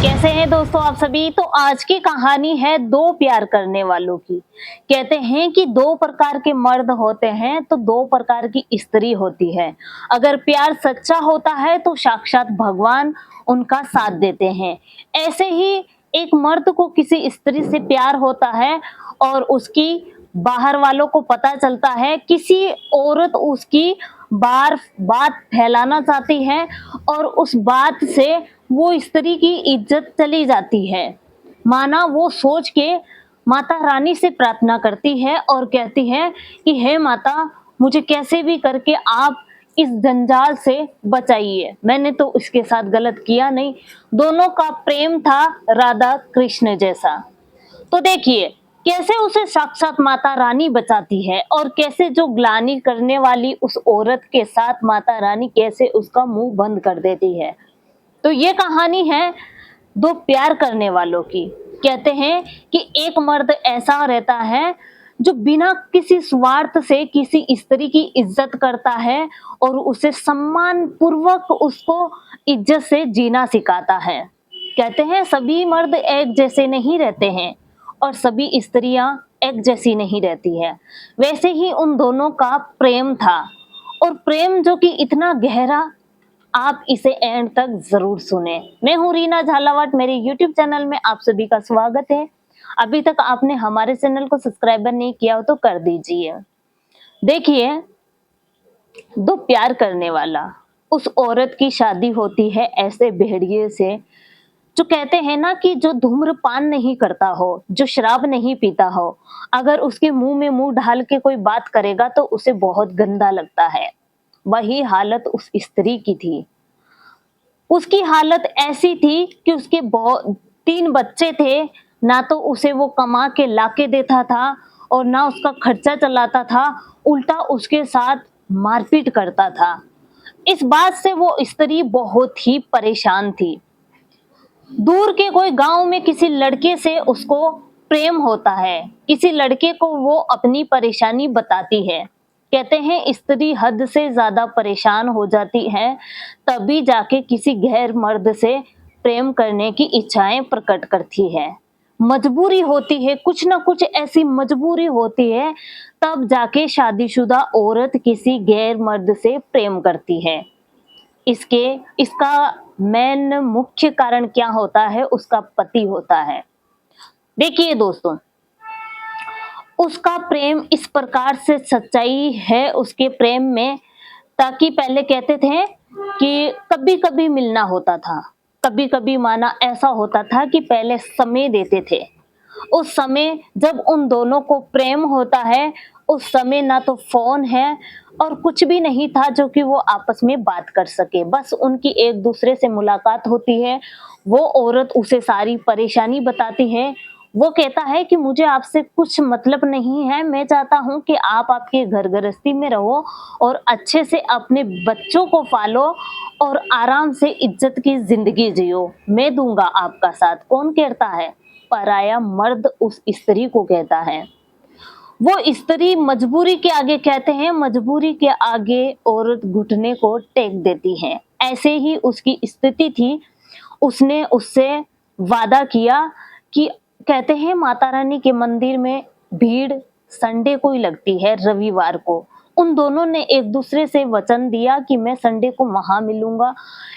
कैसे हैं दोस्तों आप सभी। तो आज की कहानी है दो प्यार करने वालों की। कहते हैं कि दो प्रकार के मर्द होते हैं तो दो प्रकार की स्त्री होती है। अगर प्यार सच्चा होता है तो साक्षात भगवान उनका साथ देते हैं। ऐसे ही एक मर्द को किसी स्त्री से प्यार होता है और उसकी बाहर वालों को पता चलता है, किसी औरत उसकी बार बात फैलाना चाहती है और उस बात से वो स्त्री की इज्जत चली जाती है। माना वो सोच के माता रानी से प्रार्थना करती है और कहती है कि हे माता, मुझे कैसे भी करके आप इस जंजाल से बचाइए। मैंने तो इसके साथ गलत किया नहीं। दोनों का प्रेम था राधा कृष्ण जैसा। तो देखिए कैसे उसे साक्षात माता रानी बचाती है और कैसे जो ग्लानि करने वाली उस औरत के साथ माता रानी कैसे उसका मुंह बंद कर देती है। तो ये कहानी है दो प्यार करने वालों की। कहते हैं कि एक मर्द ऐसा रहता है जो बिना किसी स्वार्थ से किसी स्त्री की इज्जत करता है और उसे सम्मान पूर्वक उसको इज्जत से जीना सिखाता है। कहते हैं सभी मर्द एक जैसे नहीं रहते हैं और सभी स्त्रियां एक जैसी नहीं रहती है। वैसे ही उन दोनों का प्रेम था और प्रेम जो कि इतना गहरा, आप इसे एंड तक जरूर सुने। मैं हूँ रीना झालावाट, मेरे यूट्यूब चैनल में आप सभी का स्वागत है। अभी तक आपने हमारे चैनल को सब्सक्राइब नहीं किया हो तो कर दीजिए। देखिए दो प्यार करने वाला, उस औरत की शादी होती है ऐसे भेड़िए से जो कहते हैं ना कि जो धूम्रपान नहीं करता हो, जो शराब नहीं पीता हो, अगर उसके मुंह में मुंह डाल के कोई बात करेगा तो उसे बहुत गंदा लगता है। वही हालत उस स्त्री की थी। उसकी हालत ऐसी थी कि उसके बहुत 3 बच्चे थे, ना तो उसे वो कमा के लाके देता था और ना उसका खर्चा चलाता था, उल्टा उसके साथ मारपीट करता था। इस बात से वो स्त्री बहुत ही परेशान थी। दूर के कोई गांव में किसी लड़के से उसको प्रेम होता है, किसी लड़के को वो अपनी परेशानी बताती है। कहते हैं स्त्री हद से ज्यादा परेशान हो जाती है तभी जाके किसी गैर मर्द से प्रेम करने की इच्छाएं प्रकट करती है। मजबूरी होती है, कुछ ना कुछ ऐसी मजबूरी होती है, तब जाके शादीशुदा औरत किसी गैर मर्द से प्रेम करती है। इसके इसका मेन मुख्य कारण क्या होता है, उसका पति होता है। देखिए दोस्तों, उसका प्रेम इस प्रकार से सच्चाई है उसके प्रेम में, ताकि पहले कहते थे कि कभी कभी मिलना होता था, कभी कभी माना ऐसा होता था कि पहले समय देते थे। उस समय जब उन दोनों को प्रेम होता है, उस समय ना तो फोन है और कुछ भी नहीं था जो कि वो आपस में बात कर सके। बस उनकी एक दूसरे से मुलाकात होती है, वो औरत उसे सारी परेशानी बताती है। वो कहता है कि मुझे आपसे कुछ मतलब नहीं है, मैं चाहता हूँ कि आप आपके घर गृहस्थी में रहो और अच्छे से अपने बच्चों को पालो और आराम से इज्जत की जिंदगी जियो, मैं दूंगा आपका साथ। कौन कहता है? पराया मर्द उस स्त्री को कहता है। वो स्त्री मजबूरी के आगे, कहते हैं मजबूरी के आगे औरत घुटने को टेक देती है। ऐसे ही उसकी स्थिति थी। उसने उससे वादा किया कि, कहते हैं माता रानी के मंदिर में भीड़ संडे को ही लगती है, रविवार को। उन दोनों ने एक दूसरे से वचन दिया कि मैं संडे को वहां मिलूंगा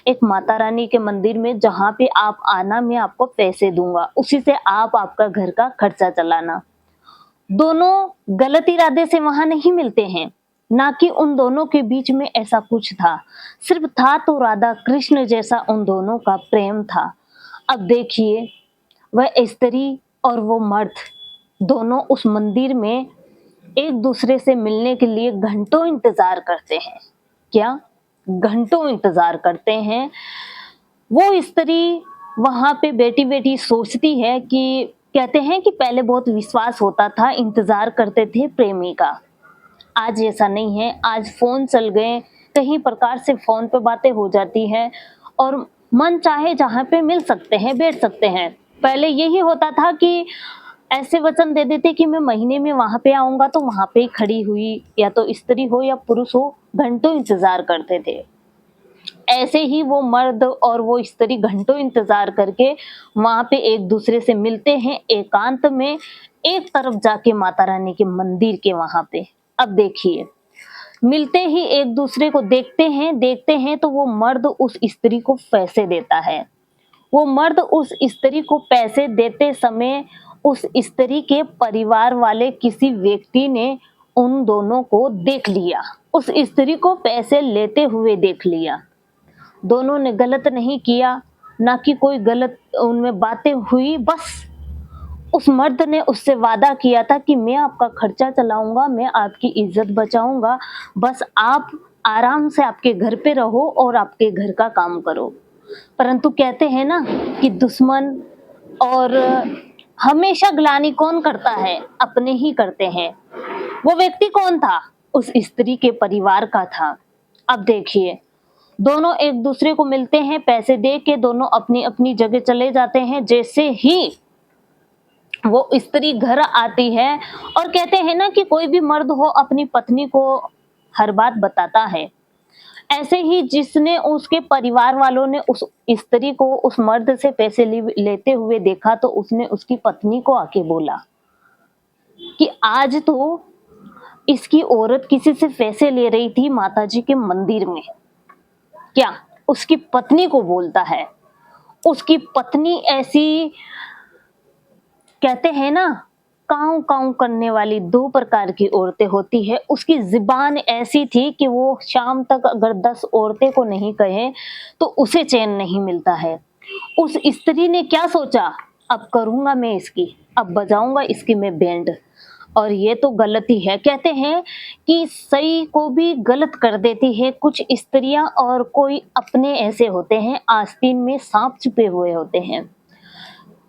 एक माता रानी के मंदिर में, जहां पे आप आना, मैं आपको पैसे दूंगा, उसी से आप आपका घर का खर्चा चलाना। दोनों गलत इरादे से वहां नहीं मिलते हैं, ना कि उन दोनों के बीच में ऐसा कुछ था। सिर्फ था तो राधा कृष्ण जैसा उन दोनों का प्रेम था। अब देखिए, वह स्त्री और वो मर्द दोनों उस मंदिर में एक दूसरे से मिलने के लिए घंटों इंतजार करते हैं। क्या? घंटों इंतजार करते हैं। वो स्त्री वहां पे बैठी बैठी सोचती है कि, कहते हैं कि पहले बहुत विश्वास होता था, इंतजार करते थे प्रेमी का। आज ऐसा नहीं है, आज फोन चल गए, कहीं प्रकार से फोन पे बातें हो जाती है और मन चाहे जहां पे मिल सकते हैं, बैठ सकते हैं। पहले यही होता था कि ऐसे वचन दे देते कि मैं महीने में वहां पे आऊंगा, तो वहां पे ही खड़ी हुई, या तो स्त्री हो या पुरुष हो, घंटों इंतजार करते थे। ऐसे ही वो मर्द और वो स्त्री घंटों इंतजार करके वहां पे एक दूसरे से मिलते हैं एकांत में, एक तरफ जाके माता रानी के मंदिर के वहां पे। अब देखिए, मिलते ही एक दूसरे को देखते हैं तो वो मर्द उस स्त्री को पैसे देता है। वो मर्द उस स्त्री को पैसे देते समय उस स्त्री के परिवार वाले किसी व्यक्ति ने उन दोनों को देख लिया, उस स्त्री को पैसे लेते हुए देख लिया। दोनों ने गलत नहीं किया, ना कि कोई गलत उनमें बातें हुई, बस उस मर्द ने उससे वादा किया था कि मैं आपका खर्चा चलाऊँगा, मैं आपकी इज़्ज़त बचाऊँगा, बस आप आराम से आपके घर पे रहो और आपके घर का काम करो। परंतु कहते हैं ना कि दुश्मन और हमेशा ग्लानि कौन करता है? अपने ही करते हैं। वो व्यक्ति कौन था? उस स्त्री के परिवार का था। अब देखिए, दोनों एक दूसरे को मिलते हैं, पैसे दे के दोनों अपनी-अपनी जगह चले जाते हैं। जैसे ही वो स्त्री घर आती है और कहते हैं ना कि कोई भी मर्द हो अपनी पत्नी को हर बात बताता है। ऐसे ही जिसने उसके परिवार वालों ने उस स्त्री को उस मर्द से पैसे लेते हुए देखा तो उसने उसकी पत्नी को आके बोला कि आज तो इसकी औरत किसी से पैसे ले रही थी माताजी के मंदिर में। क्या? उसकी पत्नी को बोलता है। उसकी पत्नी ऐसी, कहते हैं ना, काऊं काऊं करने वाली दो प्रकार की औरतें होती है। उसकी ज़ुबान ऐसी थी कि वो शाम तक अगर 10 औरतें को नहीं कहे तो उसे चैन नहीं मिलता है। उस स्त्री ने क्या सोचा, अब करूँगा मैं इसकी, अब बजाऊँगा इसकी मैं बैंड। और ये तो गलती है। कहते हैं कि सही को भी गलत कर देती है कुछ स्त्रियाँ, और कोई अपने ऐसे होते हैं आस्तीन में साँप छुपे हुए होते हैं।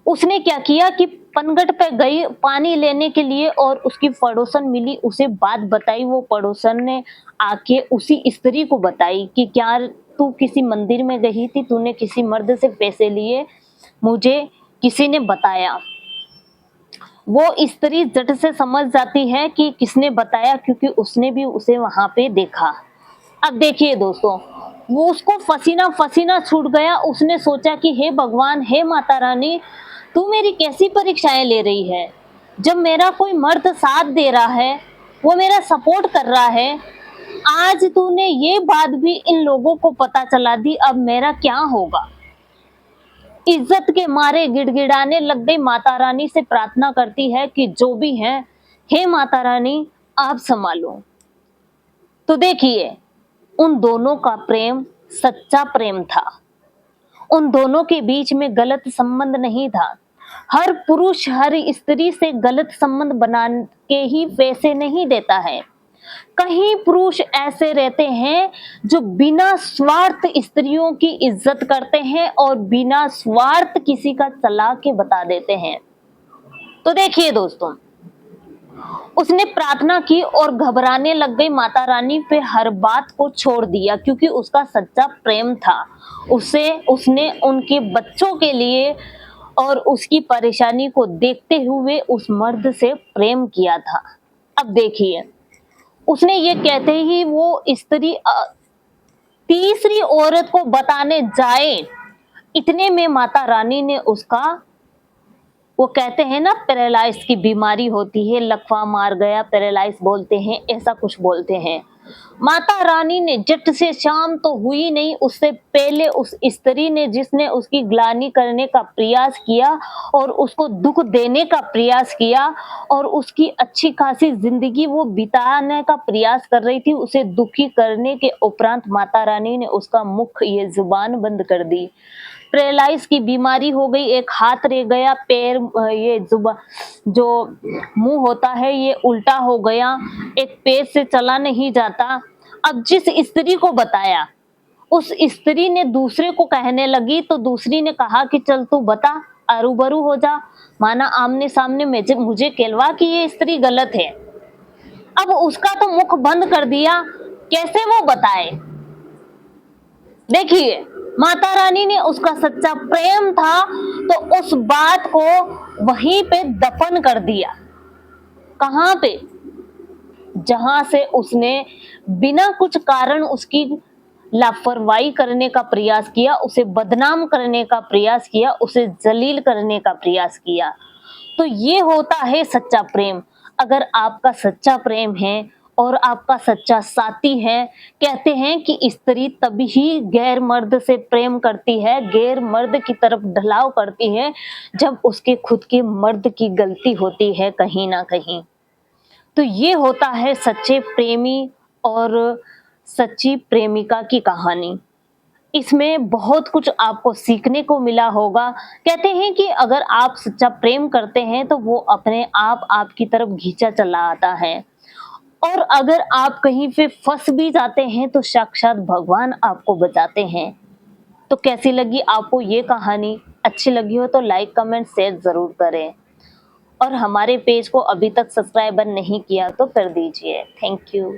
उसने क्या किया कि पनघट पे गई पानी लेने के लिए और उसकी पड़ोसन मिली, उसे बात बताई। वो पड़ोसन ने आके उसी स्त्री को बताई कि क्या तू किसी मंदिर में गई थी, तूने किसी मर्द से पैसे लिए, मुझे किसी ने बताया। वो स्त्री झट से समझ जाती है कि किसने बताया, क्योंकि उसने भी उसे वहां पे देखा। अब देखिए दोस्तों, वो उसको पसीना पसीना छूट गया। उसने सोचा कि हे भगवान, हे माता रानी, तू मेरी कैसी परीक्षाएं ले रही है? जब मेरा कोई मर्द साथ दे रहा है, वो मेरा सपोर्ट कर रहा है, आज तूने ये बात भी इन लोगों को पता चला दी, अब मेरा क्या होगा? इज्जत के मारे गिड़गिड़ाने लग गई। माता रानी से प्रार्थना करती है कि जो भी है, हे माता रानी आप संभालो। तो देखिए, उन दोनों का प्रेम सच्चा प्रेम था। उन दोनों के बीच में गलत संबंध नहीं था। हर पुरुष हर स्त्री से गलत संबंध बना के ही पैसे नहीं देता है। कहीं पुरुष ऐसे रहते हैं जो बिना स्वार्थ स्त्रियों की इज्जत करते हैं और बिना स्वार्थ किसी का चला के बता देते हैं। तो देखिए दोस्तों, उसने प्रार्थना की और घबराने लग गई। माता रानी पे हर बात को छोड़ दिया, क्योंकि उसका सच्चा प्रेम था। उसने उनके बच्चों के लिए और उसकी परेशानी को देखते हुए उस मर्द से प्रेम किया था। अब देखिए, उसने ये कहते ही वो स्त्री तीसरी औरत को बताने जाए, इतने में माता रानी ने उसका, वो कहते हैं ना पैरालाइज की बीमारी होती है, लकवा मार गया, पैरालाइज बोलते हैं, ऐसा कुछ बोलते हैं। माता रानी ने झट से, शाम तो हुई नहीं उससे पहले, उस स्त्री ने जिसने उसकी ग्लानि करने का प्रयास किया और उसको दुख देने का प्रयास किया और उसकी अच्छी खासी जिंदगी वो बिताने का प्रयास कर रही थी, उसे दुखी करने के उपरांत माता रानी ने उसका मुख, ये जुबान बंद कर दी। पैरालाइज की बीमारी हो गई, एक हाथ रह गया, पैर, ये जो मुंह होता है ये उल्टा हो गया, एक पैर से चला नहीं जाता। अब जिस स्त्री को बताया, उस स्त्री ने दूसरे को कहने लगी, तो दूसरी ने कहा कि चल तू बता, अरूबरू हो जा, माना आमने सामने मुझे कहलवा कि ये स्त्री गलत है। अब उसका तो मुख बंद कर दिया, कैसे वो बताए? देखिए, माता रानी ने, उसका सच्चा प्रेम था तो उस बात को वहीं पे दफन कर दिया। कहां पे? जहां से उसने बिना कुछ कारण उसकी लापरवाही करने का प्रयास किया, उसे बदनाम करने का प्रयास किया, उसे जलील करने का प्रयास किया। तो ये होता है सच्चा प्रेम। अगर आपका सच्चा प्रेम है और आपका सच्चा साथी है, कहते हैं कि स्त्री तभी गैर मर्द से प्रेम करती है, गैर मर्द की तरफ ढलाव करती है, जब उसके खुद के मर्द की गलती होती है कहीं न कहीं। तो ये होता है सच्चे प्रेमी और सच्ची प्रेमिका की कहानी। इसमें बहुत कुछ आपको सीखने को मिला होगा। कहते हैं कि अगर आप सच्चा प्रेम करते हैं तो वो अपने आप आपकी तरफ खींचा चला आता है, और अगर आप कहीं पे फँस भी जाते हैं तो साक्षात भगवान आपको बचाते हैं। तो कैसी लगी आपको ये कहानी? अच्छी लगी हो तो लाइक, कमेंट, शेयर ज़रूर करें, और हमारे पेज को अभी तक सब्सक्राइबर नहीं किया तो कर दीजिए। Thank you.